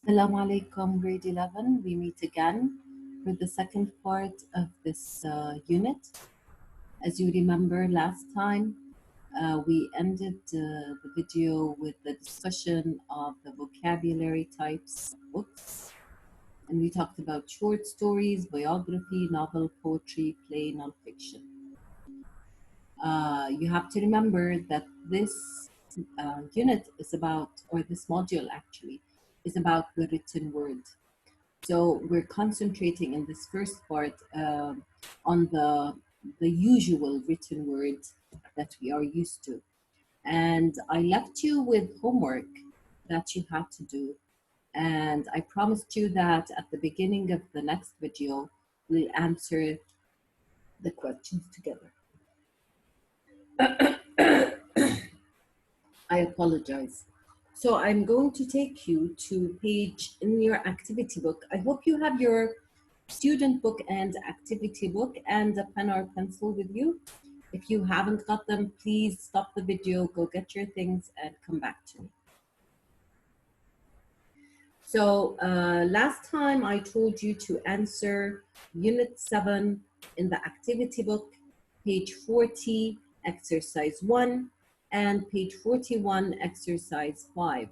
Assalamu alaikum, grade 11. We meet again for the second part of this unit. As you remember, last time we ended the video with the discussion of the vocabulary types of books. And we talked about short stories, biography, novel, poetry, play, nonfiction. You have to remember that this unit is about, or this module actually, is about the written word. So we're concentrating in this first part on the usual written word that we are used to. And I left you with homework that you had to do. And I promised you that at the beginning of the next video, we'll answer the questions together. I apologize. So I'm going to take you to page in your activity book. I hope you have your student book and activity book and a pen or pencil with you. If you haven't got them, please stop the video, go get your things and come back to me. So last time I told you to answer Unit 7 in the activity book, page 40, exercise 1, and page 41, exercise 5.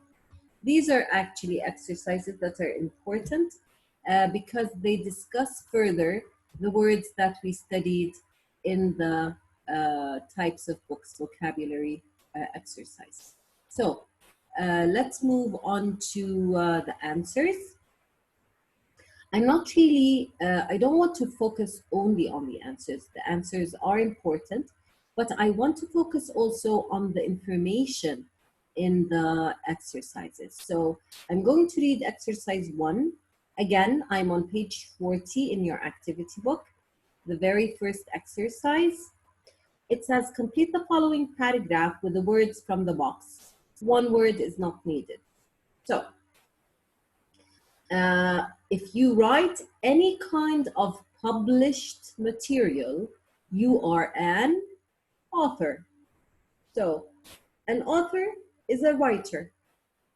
These are actually exercises that are important because they discuss further the words that we studied in the types of books vocabulary exercise. So let's move on to the answers. I'm not really, I don't want to focus only on the answers. The answers are important, but I want to focus also on the information in the exercises. So I'm going to read exercise 1. Again, I'm on page 40 in your activity book, the very first exercise. It says, complete the following paragraph with the words from the box. One word is not needed. So, if you write any kind of published material, you are an author. So, an author is a writer,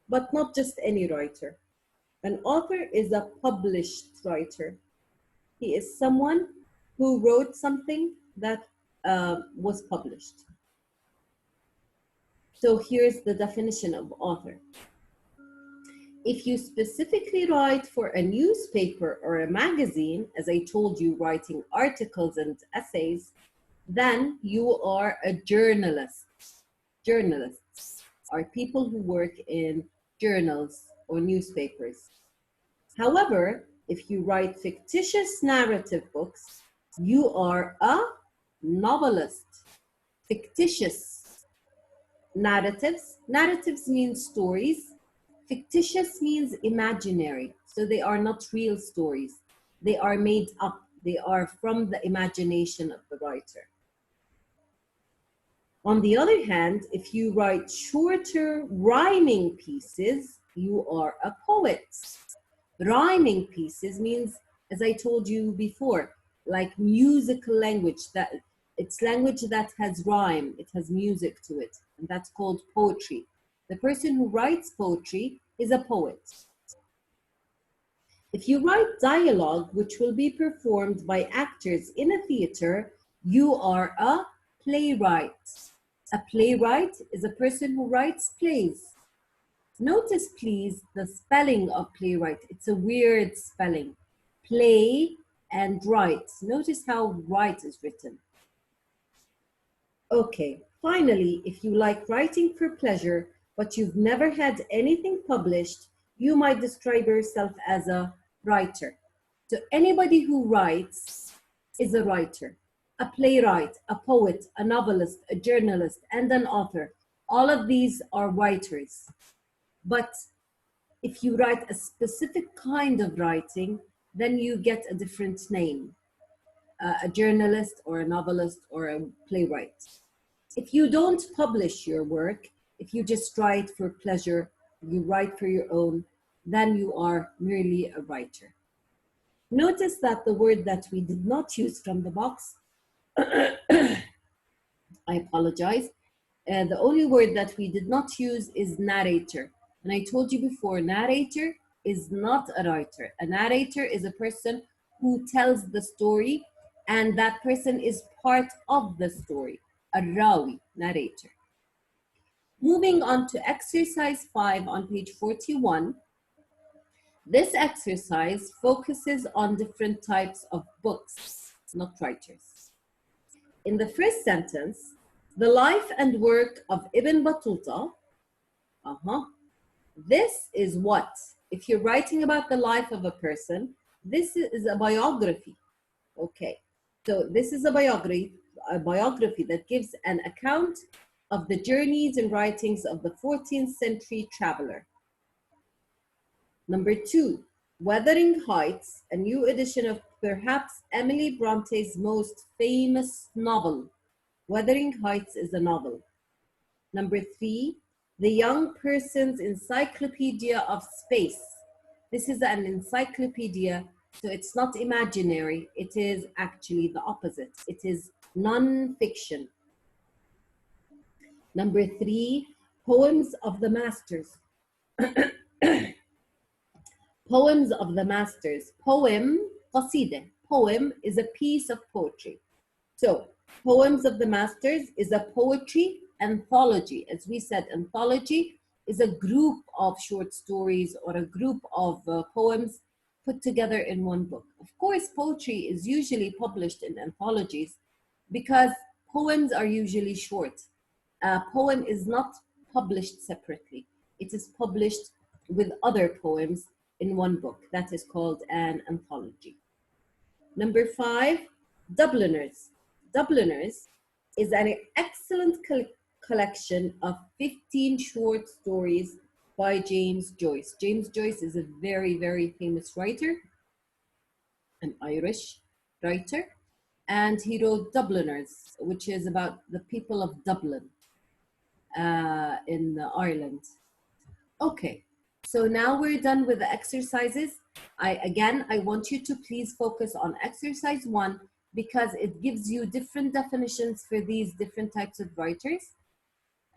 but not just any writer. An author is a published writer. He is someone who wrote something that was published. So here's the definition of author. If you specifically write for a newspaper or a magazine, as I told you, writing articles and essays, then you are a journalist. Journalists are people who work in journals or newspapers. However, if you write fictitious narrative books, you are a novelist. Fictitious narratives. Narratives mean stories. Fictitious means imaginary. So they are not real stories. They are made up. They are from the imagination of the writer. On the other hand, if you write shorter rhyming pieces, you are a poet. Rhyming pieces means, as I told you before, like musical language, that it's language that has rhyme, it has music to it, and that's called poetry. The person who writes poetry is a poet. If you write dialogue which will be performed by actors in a theater, you are a playwright. A playwright is a person who writes plays. Notice, please, the spelling of playwright. It's a weird spelling. Play and write. Notice how write is written. Okay, finally, if you like writing for pleasure, but you've never had anything published, you might describe yourself as a writer. So anybody who writes is a writer. A playwright, a poet, a novelist, a journalist, and an author. All of these are writers. But if you write a specific kind of writing, then you get a different name. A journalist or a novelist or a playwright. If you don't publish your work, if you just write for pleasure, you write for your own, then you are merely a writer. Notice that the word that we did not use from the box, I apologize, the only word that we did not use is narrator. And I told you before, narrator is not a writer. A narrator is a person who tells the story, and that person is part of the story. A rawi, narrator. Moving on to exercise 5 on page 41. This exercise focuses on different types of books, not writers. In the first sentence, the life and work of Ibn Battuta, this is what? If you're writing about the life of a person, this is a biography. Okay, so this is a biography that gives an account of the journeys and writings of the 14th century traveler. Number 2, Wuthering Heights, a new edition of perhaps Emily Bronte's most famous novel. Wuthering Heights is a novel. Number 3, The Young Person's Encyclopedia of Space. This is an encyclopedia, so it's not imaginary. It is actually the opposite. It is non-fiction. Number 3, Poems of the Masters. Poems of the Masters. Poem, قصيدة. Poem is a piece of poetry. So, Poems of the Masters is a poetry anthology. As we said, anthology is a group of short stories or a group of poems put together in one book. Of course, poetry is usually published in anthologies because poems are usually short. A poem is not published separately. It is published with other poems in one book. That is called an anthology. Number 5, Dubliners. Dubliners is an excellent collection of 15 short stories by James Joyce. James Joyce is a very, very famous writer, an Irish writer, and he wrote Dubliners, which is about the people of Dublin in Ireland. Okay, so now we're done with the exercises. I want you to please focus on exercise 1 because it gives you different definitions for these different types of writers.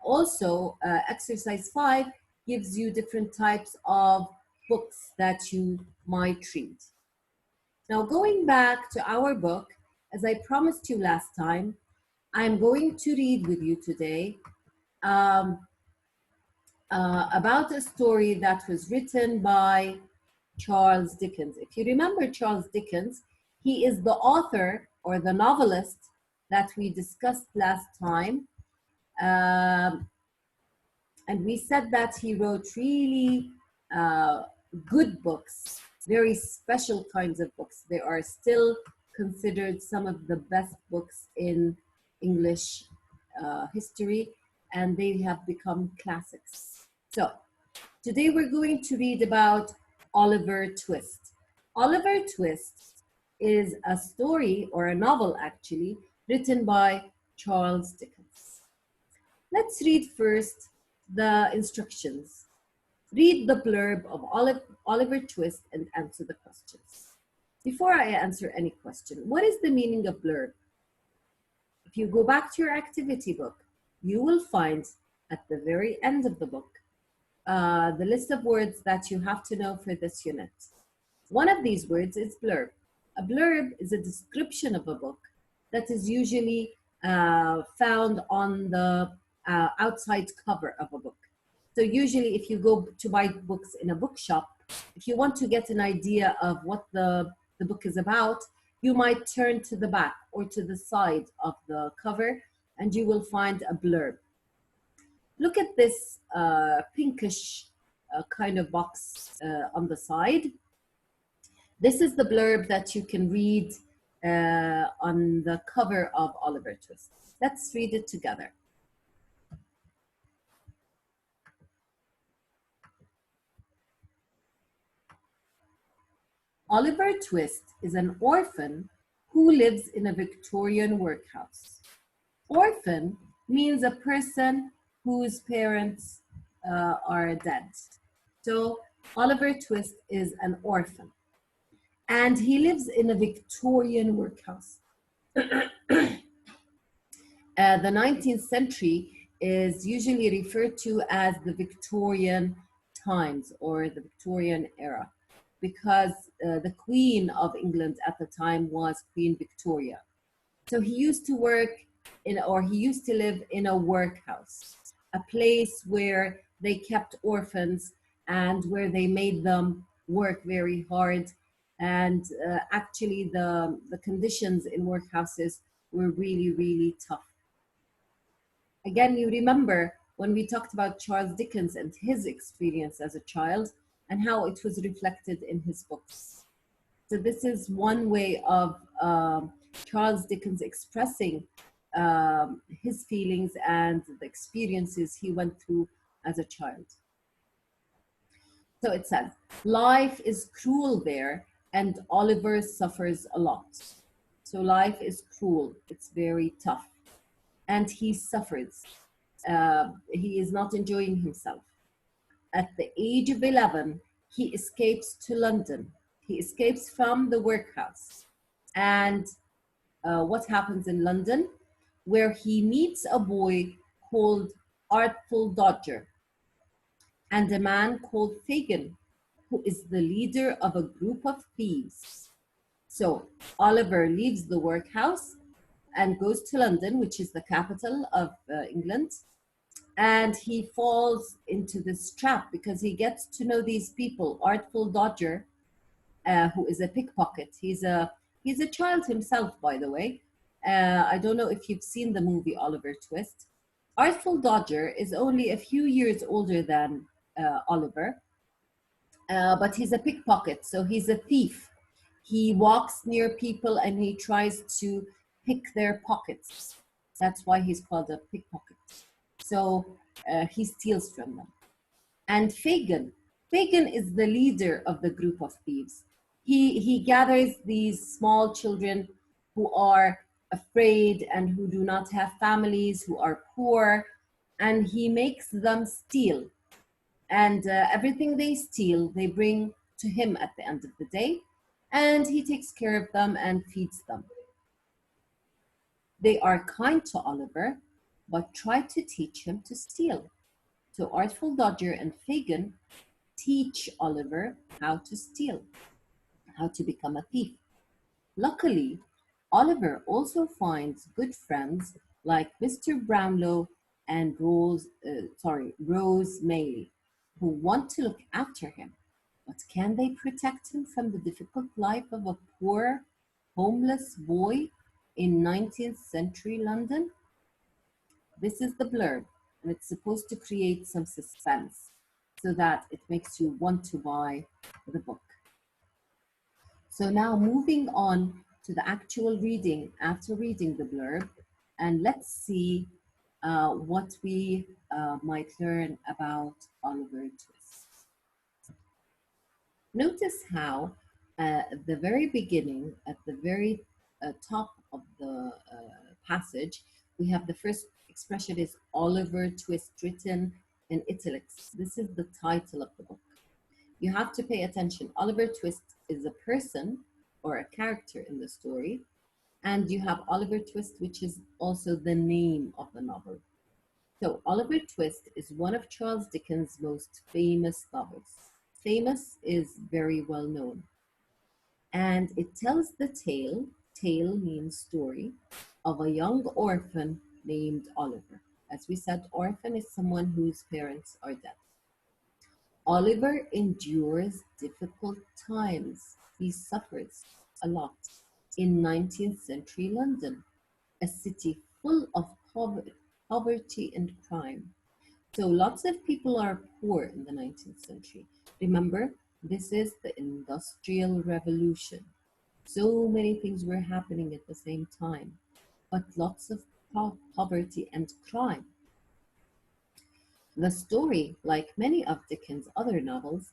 Also, exercise 5 gives you different types of books that you might read. Now, going back to our book, as I promised you last time, I'm going to read with you today about a story that was written by Charles Dickens. If you remember Charles Dickens, he is the author or the novelist that we discussed last time. And we said that he wrote really good books, very special kinds of books. They are still considered some of the best books in English history, and they have become classics. So today we're going to read about Oliver Twist. Oliver Twist is a story, or a novel actually, written by Charles Dickens. Let's read first the instructions. Read the blurb of Oliver Twist and answer the questions. Before I answer any question, what is the meaning of blurb? If you go back to your activity book, you will find at the very end of the book the list of words that you have to know for this unit. One of these words is blurb. A blurb is a description of a book that is usually found on the outside cover of a book. So usually if you go to buy books in a bookshop, if you want to get an idea of what the book is about, you might turn to the back or to the side of the cover and you will find a blurb. Look at this pinkish kind of box on the side. This is the blurb that you can read on the cover of Oliver Twist. Let's read it together. Oliver Twist is an orphan who lives in a Victorian workhouse. Orphan means a person whose parents are dead. So Oliver Twist is an orphan. And he lives in a Victorian workhouse. The 19th century is usually referred to as the Victorian times or the Victorian era, because the Queen of England at the time was Queen Victoria. So he used to work he used to live in a workhouse, a place where they kept orphans and where they made them work very hard. And actually, the conditions in workhouses were really, really tough. Again, you remember when we talked about Charles Dickens and his experience as a child and how it was reflected in his books. So this is one way of Charles Dickens expressing his feelings and the experiences he went through as a child. So it says, life is cruel there and Oliver suffers a lot. So life is cruel, it's very tough. And he suffers. He is not enjoying himself. At the age of 11, he escapes to London. He escapes from the workhouse. And what happens in London? Where he meets a boy called Artful Dodger and a man called Fagin, who is the leader of a group of thieves. So Oliver leaves the workhouse and goes to London, which is the capital of England. And he falls into this trap because he gets to know these people. Artful Dodger, who is a pickpocket. He's a child himself, by the way. I don't know if you've seen the movie Oliver Twist. Artful Dodger is only a few years older than Oliver, but he's a pickpocket, so he's a thief. He walks near people and he tries to pick their pockets. That's why he's called a pickpocket. So he steals from them. And Fagin is the leader of the group of thieves. He gathers these small children who are afraid and who do not have families, who are poor, and he makes them steal. And everything they steal, they bring to him at the end of the day, and he takes care of them and feeds them. They are kind to Oliver, but try to teach him to steal. So Artful Dodger and Fagin teach Oliver how to steal, how to become a thief. Luckily, Oliver also finds good friends like Mr. Brownlow and Rose Maylie, who want to look after him. But can they protect him from the difficult life of a poor, homeless boy in 19th century London? This is the blurb, and it's supposed to create some suspense so that it makes you want to buy the book. So now moving on to the actual reading after reading the blurb, and let's see what we might learn about Oliver Twist. Notice how at the very beginning, at the very top of the passage, we have the first expression is Oliver Twist, written in italics. This is the title of the book. You have to pay attention. Oliver Twist is a person or a character in the story. And you have Oliver Twist, which is also the name of the novel. So Oliver Twist is one of Charles Dickens' most famous novels. Famous is very well known. And it tells the tale means story, of a young orphan named Oliver. As we said, orphan is someone whose parents are dead. Oliver endures difficult times. He suffers a lot in 19th century London, a city full of poverty and crime. So lots of people are poor in the 19th century. Remember, this is the Industrial Revolution. So many things were happening at the same time, but lots of poverty and crime. The story, like many of Dickens' other novels,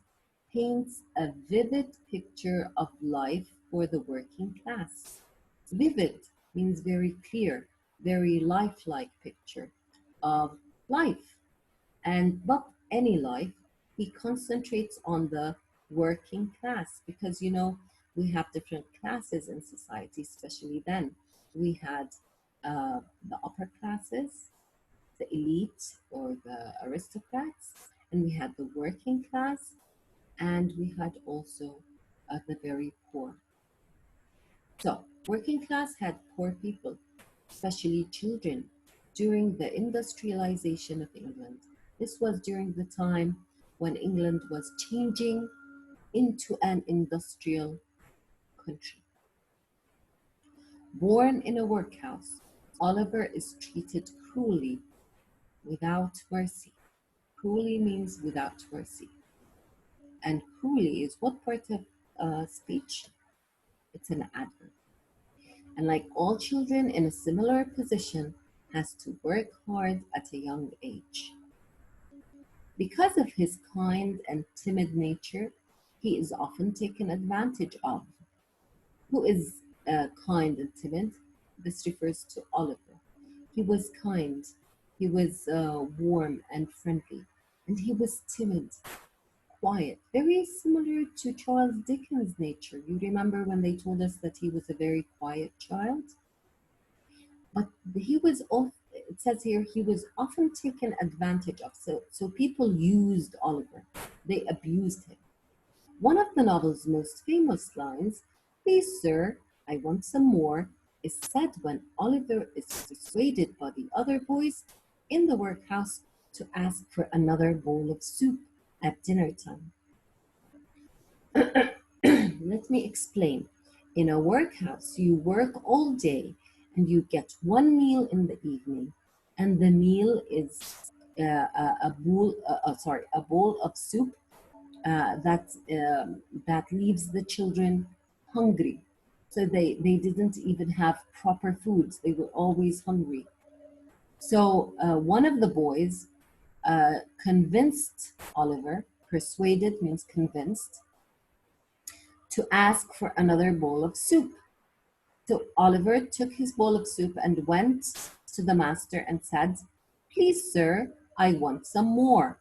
paints a vivid picture of life for the working class. Vivid means very clear, very lifelike picture of life. And not any life, he concentrates on the working class because, you know, we have different classes in society, especially then. We had the upper classes, the elite or the aristocrats, and we had the working class, and we had also the very poor. So, working class had poor people, especially children, during the industrialization of England. This was during the time when England was changing into an industrial country. Born in a workhouse, Oliver is treated cruelly, without mercy. Cruelly means without mercy. And cruelly is what part of speech? It's an adverb. And like all children in a similar position, has to work hard at a young age. Because of his kind and timid nature, he is often taken advantage of. Who is kind and timid? This refers to Oliver. He was kind, he was warm and friendly, and he was timid, quiet, very similar to Charles Dickens' nature. You remember when they told us that he was a very quiet child? But he was, it says here, he was often taken advantage of. So people used Oliver, they abused him. One of the novel's most famous lines, "Please, sir, I want some more," is said when Oliver is persuaded by the other boys in the workhouse to ask for another bowl of soup at dinner time. Let me explain. In a workhouse, you work all day and you get one meal in the evening, and the meal is a bowl of soup that leaves the children hungry. So they didn't even have proper foods. They were always hungry. So one of the boys convinced Oliver, persuaded means convinced, to ask for another bowl of soup. So Oliver took his bowl of soup and went to the master and said, "Please, sir, I want some more."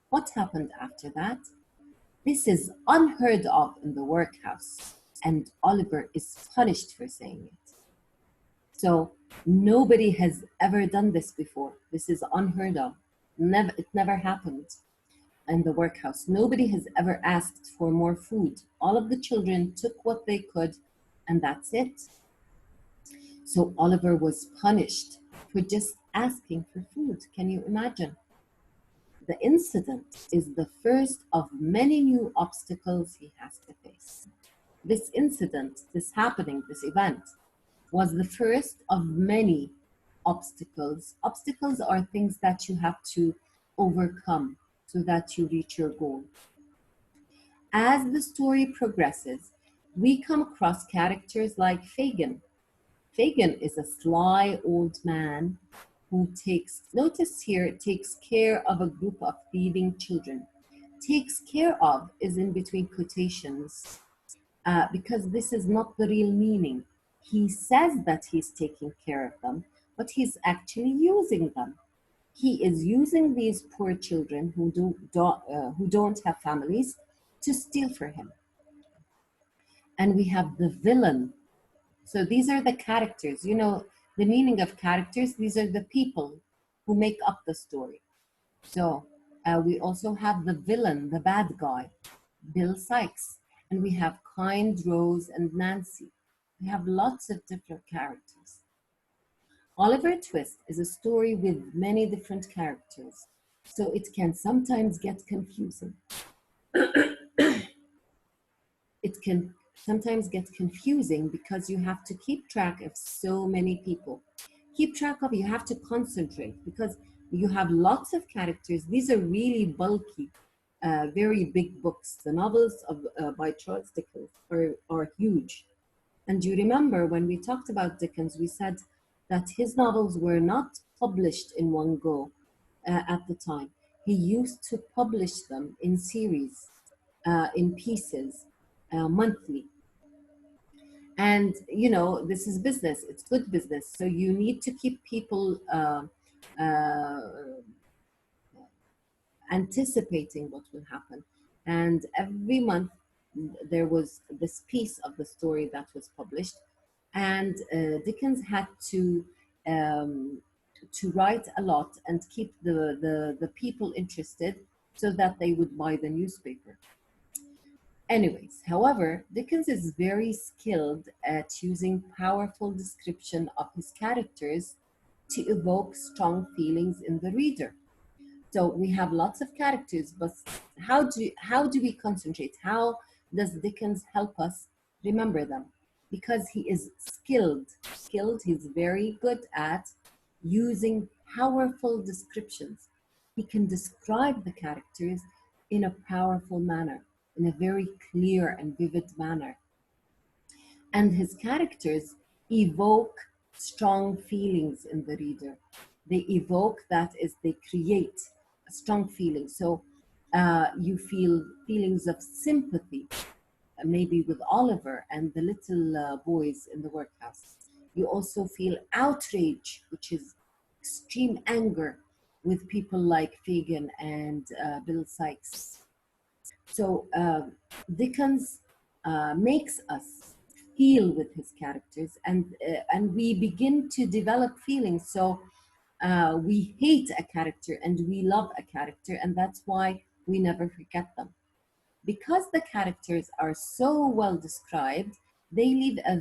What happened after that? This is unheard of in the workhouse, and Oliver is punished for saying it. So nobody has ever done this before. This is unheard of. It never happened in the workhouse. Nobody has ever asked for more food. All of the children took what they could, and that's it. So Oliver was punished for just asking for food. Can you imagine? The incident is the first of many new obstacles he has to face. This incident, this happening, this event, was the first of many obstacles. Obstacles are things that you have to overcome so that you reach your goal. As the story progresses, we come across characters like Fagin. Fagin is a sly old man who takes care of a group of thieving children. Takes care of is in between quotations because this is not the real meaning. He says that he's taking care of them, but he's actually using them. He is using these poor children who don't have families to steal for him. And we have the villain. So these are the characters. You know, the meaning of characters, these are the people who make up the story. So we also have the villain, the bad guy, Bill Sikes. And we have Kind Rose and Nancy. We have lots of different characters. Oliver Twist is a story with many different characters, so it can sometimes get confusing. It can sometimes get confusing because you have to keep track of so many people. You have to concentrate because you have lots of characters. These are really bulky, very big books. The novels by Charles Dickens are huge. And you remember when we talked about Dickens, we said that his novels were not published in one go at the time. He used to publish them in series, in pieces, monthly. And, you know, this is business. It's good business. So you need to keep people anticipating what will happen. And every month there was this piece of the story that was published. And Dickens had to write a lot and keep the people interested so that they would buy the newspaper. Anyways, however, Dickens is very skilled at using powerful description of his characters to evoke strong feelings in the reader. So we have lots of characters, but how do we concentrate? How does Dickens help us remember them? Because he is skilled, he's very good at using powerful descriptions. He can describe the characters in a powerful manner, in a very clear and vivid manner. And his characters evoke strong feelings in the reader. They evoke, that is, they create a strong feeling. So you feel feelings of sympathy, maybe with Oliver and the little boys in the workhouse. You also feel outrage, which is extreme anger, with people like Fagin and Bill Sikes. So Dickens makes us feel with his characters, and we begin to develop feelings. So we hate a character and we love a character, and that's why we never forget them. Because the characters are so well described, they leave a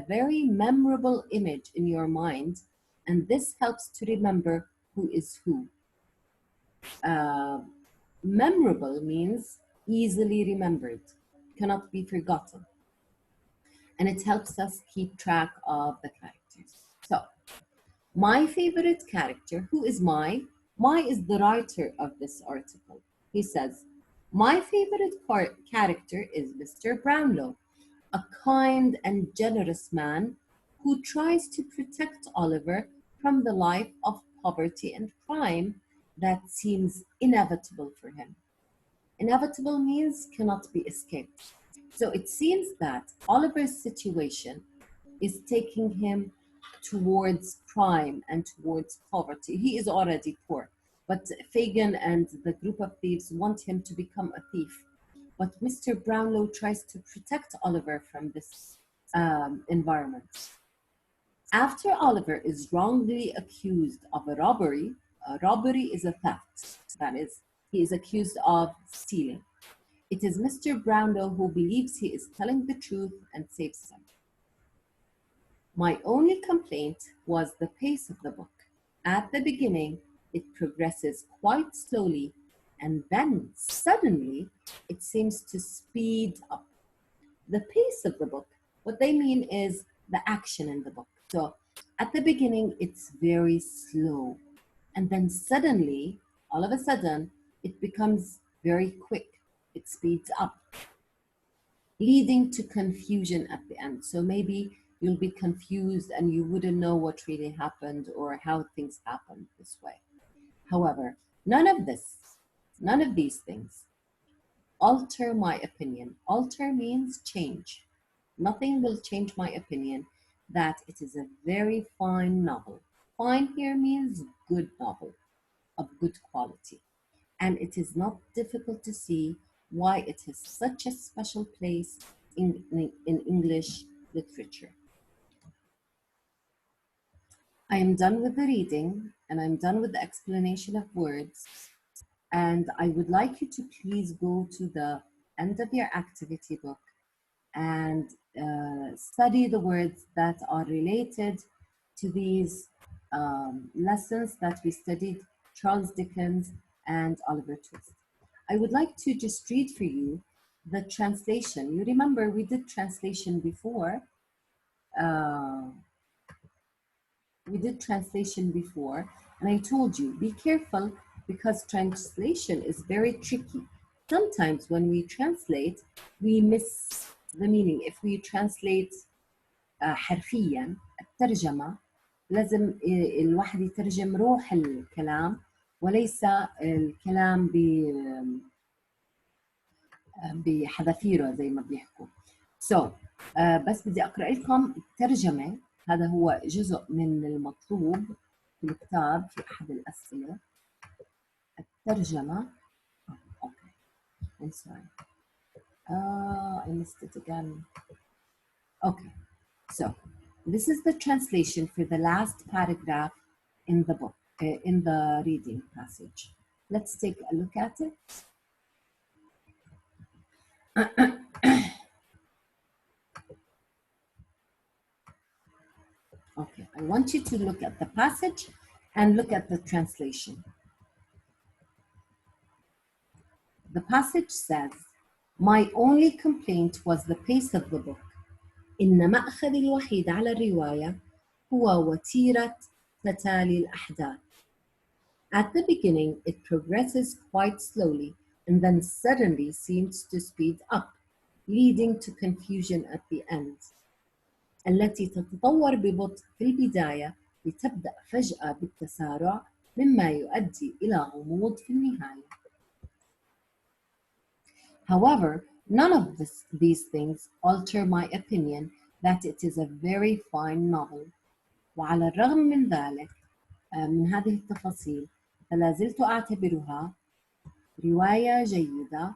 very memorable image in your mind, and this helps to remember who is who. Memorable means easily remembered, cannot be forgotten. And it helps us keep track of the characters. So, my favorite character, who is Mai? Mai is the writer of this article. He says, my favorite character is Mr. Brownlow, a kind and generous man who tries to protect Oliver from the life of poverty and crime that seems inevitable for him. Inevitable means cannot be escaped. So it seems that Oliver's situation is taking him towards crime and towards poverty. He is already poor, but Fagin and the group of thieves want him to become a thief. But Mr. Brownlow tries to protect Oliver from this environment. After Oliver is wrongly accused of a robbery is a theft. That is, he is accused of stealing. It is Mr. Brownlow who believes he is telling the truth and saves him. My only complaint was the pace of the book. At the beginning, it progresses quite slowly, and then suddenly it seems to speed up. The pace of the book, what they mean is the action in the book. So at the beginning, it's very slow, and then suddenly, all of a sudden, it becomes very quick. It speeds up, leading to confusion at the end. So maybe you'll be confused and you wouldn't know what really happened or how things happened this way. However, none of these things alter my opinion. Alter means change. Nothing will change my opinion that it is a very fine novel. Fine here means good novel of good quality. And it is not difficult to see why it has such a special place in English literature. I am done with the reading and I'm done with the explanation of words. And I would like you to please go to the end of your activity book and study the words that are related to these lessons that we studied, Charles Dickens and Oliver Twist. I would like to just read for you the translation. You remember we did translation before. And I told you, be careful because translation is very tricky. Sometimes when we translate, we miss the meaning. If we translate حرفيا الترجمة لازم الواحد يترجم روح الكلام وليس الكلام بحذافيره زي ما بيحكوا. بس بدي أقرأ لكم الترجمة. هذا هو جزء من المطلوب في الكتاب في أحد الأسئلة. الترجمة. Okay. I'm sorry. I missed it again. Okay. So this is the translation for the last paragraph in the book, in the reading passage. Let's take a look at it. Okay, I want you to look at the passage and look at the translation. The passage says, "My only complaint was the pace of the book. إن مأخذي الوحيد على الرواية هو وتيرة تتالي الأحداث. At the beginning, it progresses quite slowly and then suddenly seems to speed up, leading to confusion at the end. التي تتطور ببطء في البداية لتبدأ فجأة بالتسارع مما يؤدي إلى غموض في النهاية. However, none of these things alter my opinion that it is a very fine novel. وعلى الرغم من ذلك من هذه التفاصيل فلا زلت أعتبرها رواية جيدة.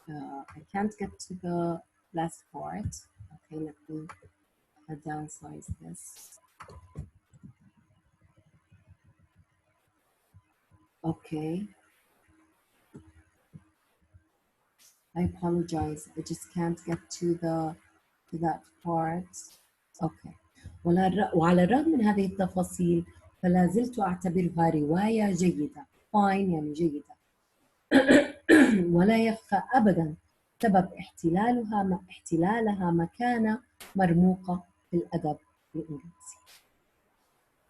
I can't get to the last part. Okay, let me downsize this. Okay. I apologize. I just can't get to that part. Okay. وعلى الرغم من هذه التفاصيل فلا زلت أعتبرها رواية جيدة. Fine يعني جيدة. ولا يخفى أبدا سبب احتلالها مكانة مرموقة في الأدب الإنجليزي.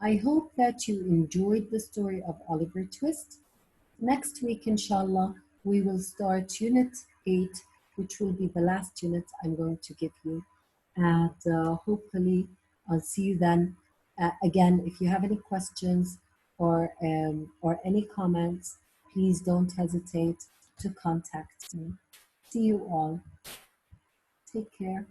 I hope that you enjoyed the story of Oliver Twist. Next week, inshallah, we will start Unit 8, which will be the last unit I'm going to give you. And hopefully, I'll see you then. Again, if you have any questions or any comments, please don't hesitate to contact me. See you all. Take care.